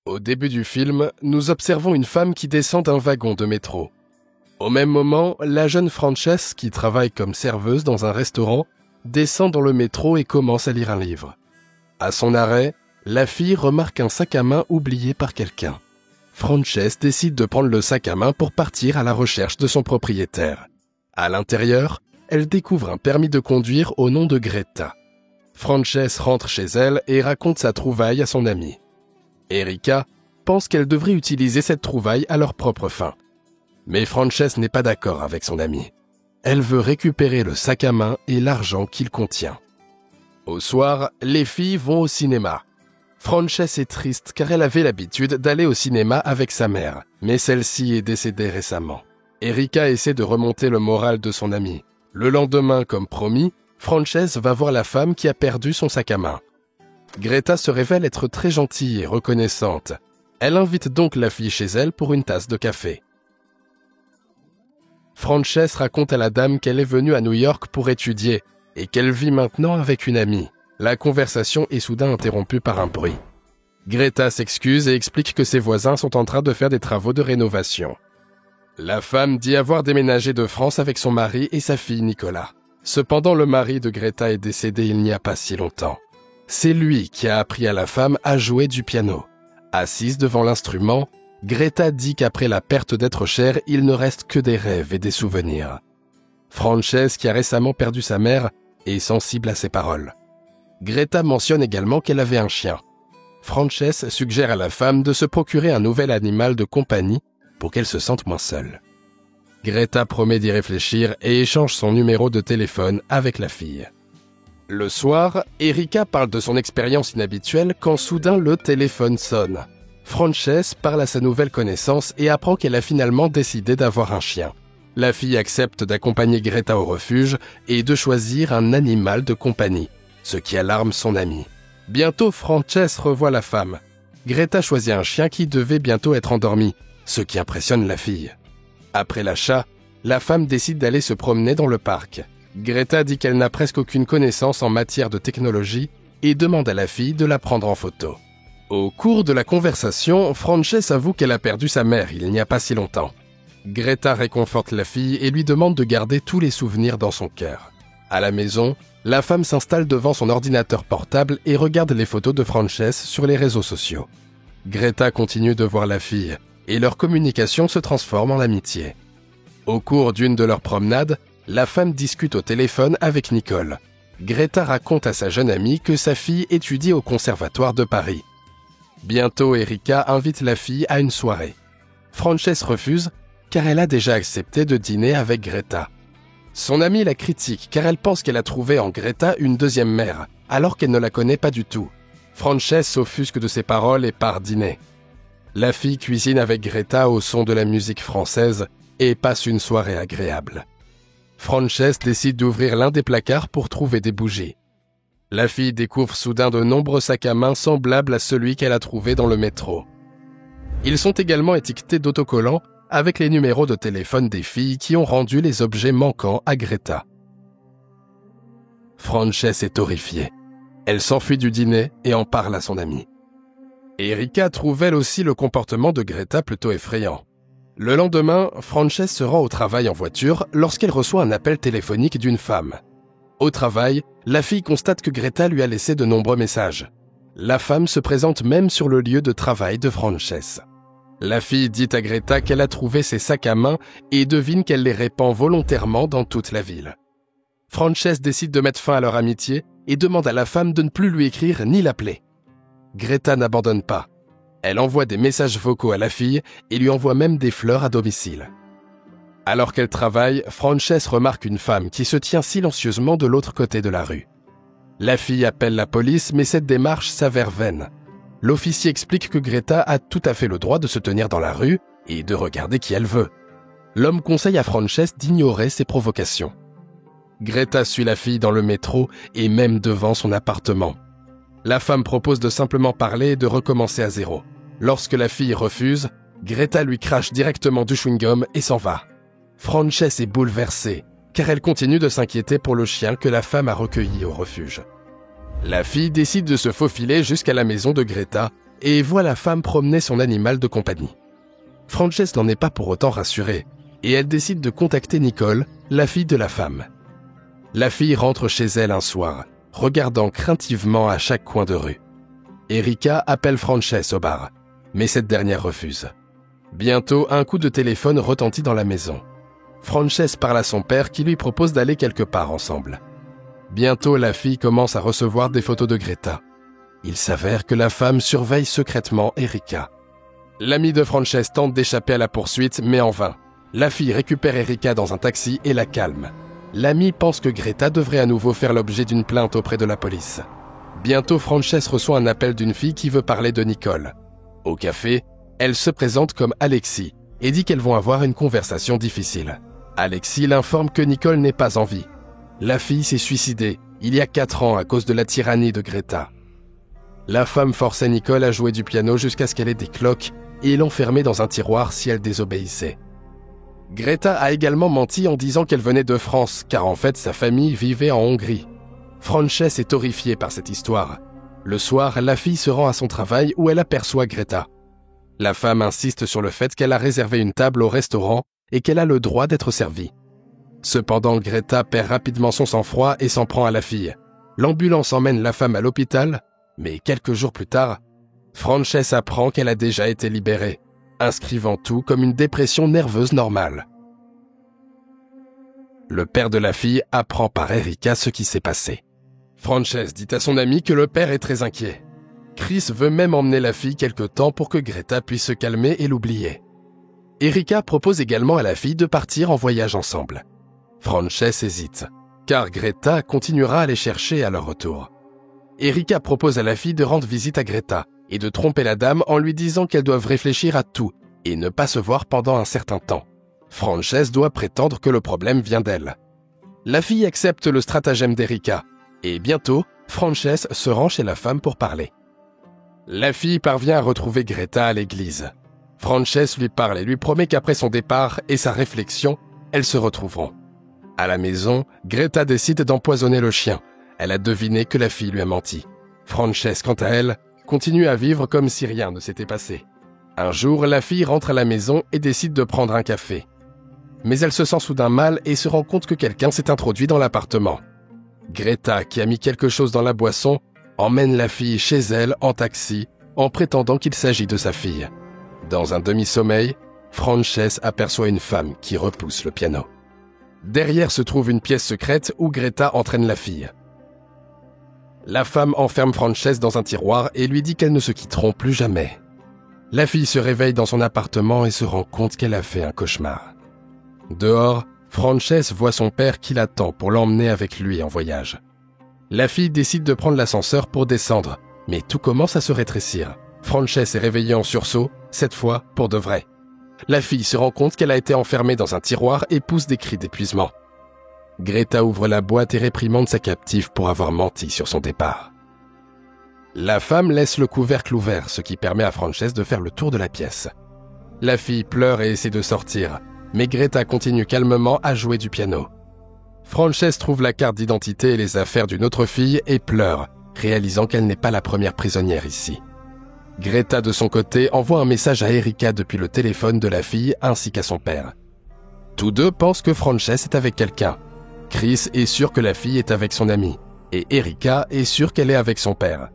Au début du film, nous observons une femme qui descend d'un wagon de métro. Au même moment, la jeune Frances, qui travaille comme serveuse dans un restaurant, descend dans le métro et commence à lire un livre. À son arrêt, la fille remarque un sac à main oublié par quelqu'un. Frances décide de prendre le sac à main pour partir à la recherche de son propriétaire. À l'intérieur, elle découvre un permis de conduire au nom de Greta. Frances rentre chez elle et raconte sa trouvaille à son amie. Erika pense qu'elle devrait utiliser cette trouvaille à leur propre fin. Mais Frances n'est pas d'accord avec son amie. Elle veut récupérer le sac à main et l'argent qu'il contient. Au soir, les filles vont au cinéma. Frances est triste car elle avait l'habitude d'aller au cinéma avec sa mère, mais celle-ci est décédée récemment. Erika essaie de remonter le moral de son amie. Le lendemain, comme promis, Frances va voir la femme qui a perdu son sac à main. Greta se révèle être très gentille et reconnaissante. Elle invite donc la fille chez elle pour une tasse de café. Frances raconte à la dame qu'elle est venue à New York pour étudier et qu'elle vit maintenant avec une amie. La conversation est soudain interrompue par un bruit. Greta s'excuse et explique que ses voisins sont en train de faire des travaux de rénovation. La femme dit avoir déménagé de France avec son mari et sa fille Nicolas. Cependant, le mari de Greta est décédé il n'y a pas si longtemps. C'est lui qui a appris à la femme à jouer du piano. Assise devant l'instrument, Greta dit qu'après la perte d'être cher, il ne reste que des rêves et des souvenirs. Frances, qui a récemment perdu sa mère, est sensible à ses paroles. Greta mentionne également qu'elle avait un chien. Frances suggère à la femme de se procurer un nouvel animal de compagnie pour qu'elle se sente moins seule. Greta promet d'y réfléchir et échange son numéro de téléphone avec la fille. Le soir, Erika parle de son expérience inhabituelle quand soudain le téléphone sonne. Frances parle à sa nouvelle connaissance et apprend qu'elle a finalement décidé d'avoir un chien. La fille accepte d'accompagner Greta au refuge et de choisir un animal de compagnie, ce qui alarme son amie. Bientôt, Frances revoit la femme. Greta choisit un chien qui devait bientôt être endormi, ce qui impressionne la fille. Après l'achat, la femme décide d'aller se promener dans le parc. Greta dit qu'elle n'a presque aucune connaissance en matière de technologie et demande à la fille de la prendre en photo. Au cours de la conversation, Frances avoue qu'elle a perdu sa mère il n'y a pas si longtemps. Greta réconforte la fille et lui demande de garder tous les souvenirs dans son cœur. À la maison, la femme s'installe devant son ordinateur portable et regarde les photos de Frances sur les réseaux sociaux. Greta continue de voir la fille et leur communication se transforme en amitié. Au cours d'une de leurs promenades, la femme discute au téléphone avec Nicole. Greta raconte à sa jeune amie que sa fille étudie au Conservatoire de Paris. Bientôt, Erika invite la fille à une soirée. Frances refuse car elle a déjà accepté de dîner avec Greta. Son amie la critique car elle pense qu'elle a trouvé en Greta une deuxième mère, alors qu'elle ne la connaît pas du tout. Frances s'offusque de ses paroles et part dîner. La fille cuisine avec Greta au son de la musique française et passe une soirée agréable. Frances décide d'ouvrir l'un des placards pour trouver des bougies. La fille découvre soudain de nombreux sacs à main semblables à celui qu'elle a trouvé dans le métro. Ils sont également étiquetés d'autocollants avec les numéros de téléphone des filles qui ont rendu les objets manquants à Greta. Frances est horrifiée. Elle s'enfuit du dîner et en parle à son amie. Erika trouve elle aussi le comportement de Greta plutôt effrayant. Le lendemain, Frances se rend au travail en voiture lorsqu'elle reçoit un appel téléphonique d'une femme. Au travail, la fille constate que Greta lui a laissé de nombreux messages. La femme se présente même sur le lieu de travail de Frances. La fille dit à Greta qu'elle a trouvé ses sacs à main et devine qu'elle les répand volontairement dans toute la ville. Frances décide de mettre fin à leur amitié et demande à la femme de ne plus lui écrire ni l'appeler. Greta n'abandonne pas. Elle envoie des messages vocaux à la fille et lui envoie même des fleurs à domicile. Alors qu'elle travaille, Frances remarque une femme qui se tient silencieusement de l'autre côté de la rue. La fille appelle la police, mais cette démarche s'avère vaine. L'officier explique que Greta a tout à fait le droit de se tenir dans la rue et de regarder qui elle veut. L'homme conseille à Frances d'ignorer ses provocations. Greta suit la fille dans le métro et même devant son appartement. La femme propose de simplement parler et de recommencer à zéro. Lorsque la fille refuse, Greta lui crache directement du chewing-gum et s'en va. Frances est bouleversée, car elle continue de s'inquiéter pour le chien que la femme a recueilli au refuge. La fille décide de se faufiler jusqu'à la maison de Greta et voit la femme promener son animal de compagnie. Frances n'en est pas pour autant rassurée, et elle décide de contacter Nicole, la fille de la femme. La fille rentre chez elle un soir, regardant craintivement à chaque coin de rue. Erika appelle Frances au bar, mais cette dernière refuse. Bientôt, un coup de téléphone retentit dans la maison. Frances parle à son père qui lui propose d'aller quelque part ensemble. Bientôt, la fille commence à recevoir des photos de Greta. Il s'avère que la femme surveille secrètement Erika. L'ami de Frances tente d'échapper à la poursuite, mais en vain. La fille récupère Erika dans un taxi et la calme. L'ami pense que Greta devrait à nouveau faire l'objet d'une plainte auprès de la police. Bientôt, Frances reçoit un appel d'une fille qui veut parler de Nicole. Au café, elle se présente comme Alexis et dit qu'elles vont avoir une conversation difficile. Alexis l'informe que Nicole n'est pas en vie. La fille s'est suicidée il y a 4 ans à cause de la tyrannie de Greta. La femme forçait Nicole à jouer du piano jusqu'à ce qu'elle ait des cloques et l'enfermait dans un tiroir si elle désobéissait. Greta a également menti en disant qu'elle venait de France, car en fait sa famille vivait en Hongrie. Frances est horrifiée par cette histoire. Le soir, la fille se rend à son travail où elle aperçoit Greta. La femme insiste sur le fait qu'elle a réservé une table au restaurant et qu'elle a le droit d'être servie. Cependant, Greta perd rapidement son sang-froid et s'en prend à la fille. L'ambulance emmène la femme à l'hôpital, mais quelques jours plus tard, Frances apprend qu'elle a déjà été libérée, inscrivant tout comme une dépression nerveuse normale. Le père de la fille apprend par Erika ce qui s'est passé. Frances dit à son ami que le père est très inquiet. Chris veut même emmener la fille quelque temps pour que Greta puisse se calmer et l'oublier. Erika propose également à la fille de partir en voyage ensemble. Frances hésite, car Greta continuera à les chercher à leur retour. Erika propose à la fille de rendre visite à Greta et de tromper la dame en lui disant qu'elles doivent réfléchir à tout et ne pas se voir pendant un certain temps. Frances doit prétendre que le problème vient d'elle. La fille accepte le stratagème d'Erika et bientôt, Frances se rend chez la femme pour parler. La fille parvient à retrouver Greta à l'église. Frances lui parle et lui promet qu'après son départ et sa réflexion, elles se retrouveront. À la maison, Greta décide d'empoisonner le chien. Elle a deviné que la fille lui a menti. Frances, quant à elle, continue à vivre comme si rien ne s'était passé. Un jour, la fille rentre à la maison et décide de prendre un café. Mais elle se sent soudain mal et se rend compte que quelqu'un s'est introduit dans l'appartement. Greta, qui a mis quelque chose dans la boisson, emmène la fille chez elle en taxi en prétendant qu'il s'agit de sa fille. Dans un demi-sommeil, Frances aperçoit une femme qui repousse le piano. Derrière se trouve une pièce secrète où Greta entraîne la fille. La femme enferme Frances dans un tiroir et lui dit qu'elles ne se quitteront plus jamais. La fille se réveille dans son appartement et se rend compte qu'elle a fait un cauchemar. Dehors, Frances voit son père qui l'attend pour l'emmener avec lui en voyage. La fille décide de prendre l'ascenseur pour descendre, mais tout commence à se rétrécir. Frances est réveillée en sursaut, cette fois pour de vrai. La fille se rend compte qu'elle a été enfermée dans un tiroir et pousse des cris d'épuisement. Greta ouvre la boîte et réprimande sa captive pour avoir menti sur son départ. La femme laisse le couvercle ouvert, ce qui permet à Frances de faire le tour de la pièce. La fille pleure et essaie de sortir, mais Greta continue calmement à jouer du piano. Frances trouve la carte d'identité et les affaires d'une autre fille et pleure, réalisant qu'elle n'est pas la première prisonnière ici. Greta, de son côté, envoie un message à Erika depuis le téléphone de la fille ainsi qu'à son père. Tous deux pensent que Frances est avec quelqu'un. Chris est sûr que la fille est avec son ami, et Erika est sûre qu'elle est avec son père.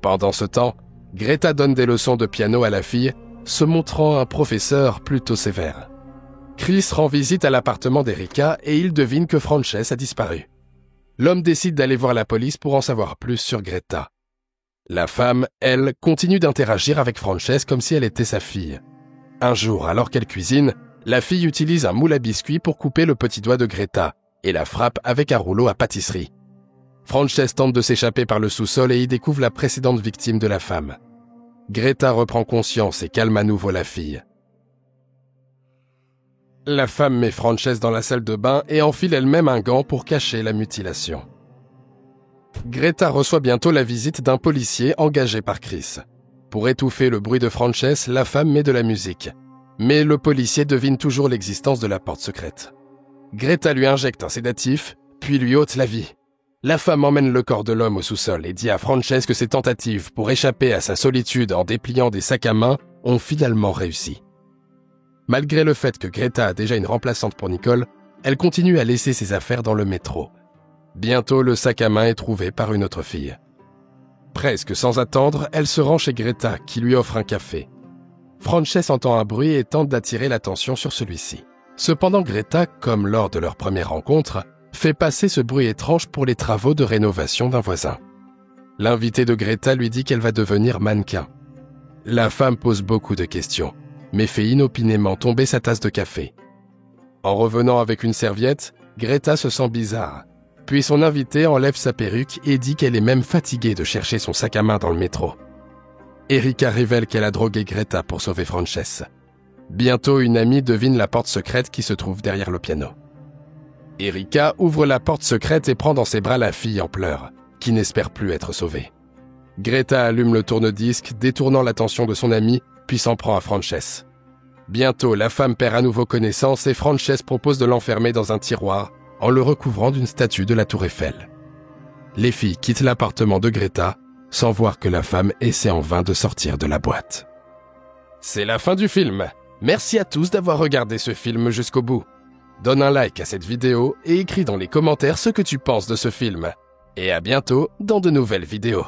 Pendant ce temps, Greta donne des leçons de piano à la fille, se montrant un professeur plutôt sévère. Chris rend visite à l'appartement d'Erika et il devine que Frances a disparu. L'homme décide d'aller voir la police pour en savoir plus sur Greta. La femme, elle, continue d'interagir avec Frances comme si elle était sa fille. Un jour, alors qu'elle cuisine, la fille utilise un moule à biscuits pour couper le petit doigt de Greta et la frappe avec un rouleau à pâtisserie. Frances tente de s'échapper par le sous-sol et y découvre la précédente victime de la femme. Greta reprend conscience et calme à nouveau la fille. La femme met Frances dans la salle de bain et enfile elle-même un gant pour cacher la mutilation. Greta reçoit bientôt la visite d'un policier engagé par Chris. Pour étouffer le bruit de Frances, la femme met de la musique. Mais le policier devine toujours l'existence de la porte secrète. Greta lui injecte un sédatif, puis lui ôte la vie. La femme emmène le corps de l'homme au sous-sol et dit à Frances que ses tentatives pour échapper à sa solitude en dépliant des sacs à main ont finalement réussi. Malgré le fait que Greta a déjà une remplaçante pour Nicole, elle continue à laisser ses affaires dans le métro. Bientôt, le sac à main est trouvé par une autre fille. Presque sans attendre, elle se rend chez Greta, qui lui offre un café. Frances entend un bruit et tente d'attirer l'attention sur celui-ci. Cependant, Greta, comme lors de leur première rencontre, fait passer ce bruit étrange pour les travaux de rénovation d'un voisin. L'invité de Greta lui dit qu'elle va devenir mannequin. La femme pose beaucoup de questions, mais fait inopinément tomber sa tasse de café. En revenant avec une serviette, Greta se sent bizarre. Puis son invité enlève sa perruque et dit qu'elle est même fatiguée de chercher son sac à main dans le métro. Erika révèle qu'elle a drogué Greta pour sauver Frances. Bientôt, une amie devine la porte secrète qui se trouve derrière le piano. Erika ouvre la porte secrète et prend dans ses bras la fille en pleurs, qui n'espère plus être sauvée. Greta allume le tourne-disque, détournant l'attention de son amie, puis s'en prend à Frances. Bientôt, la femme perd à nouveau connaissance et Frances propose de l'enfermer dans un tiroir en le recouvrant d'une statue de la Tour Eiffel. Les filles quittent l'appartement de Greta sans voir que la femme essaie en vain de sortir de la boîte. C'est la fin du film. Merci à tous d'avoir regardé ce film jusqu'au bout. Donne un like à cette vidéo et écris dans les commentaires ce que tu penses de ce film. Et à bientôt dans de nouvelles vidéos.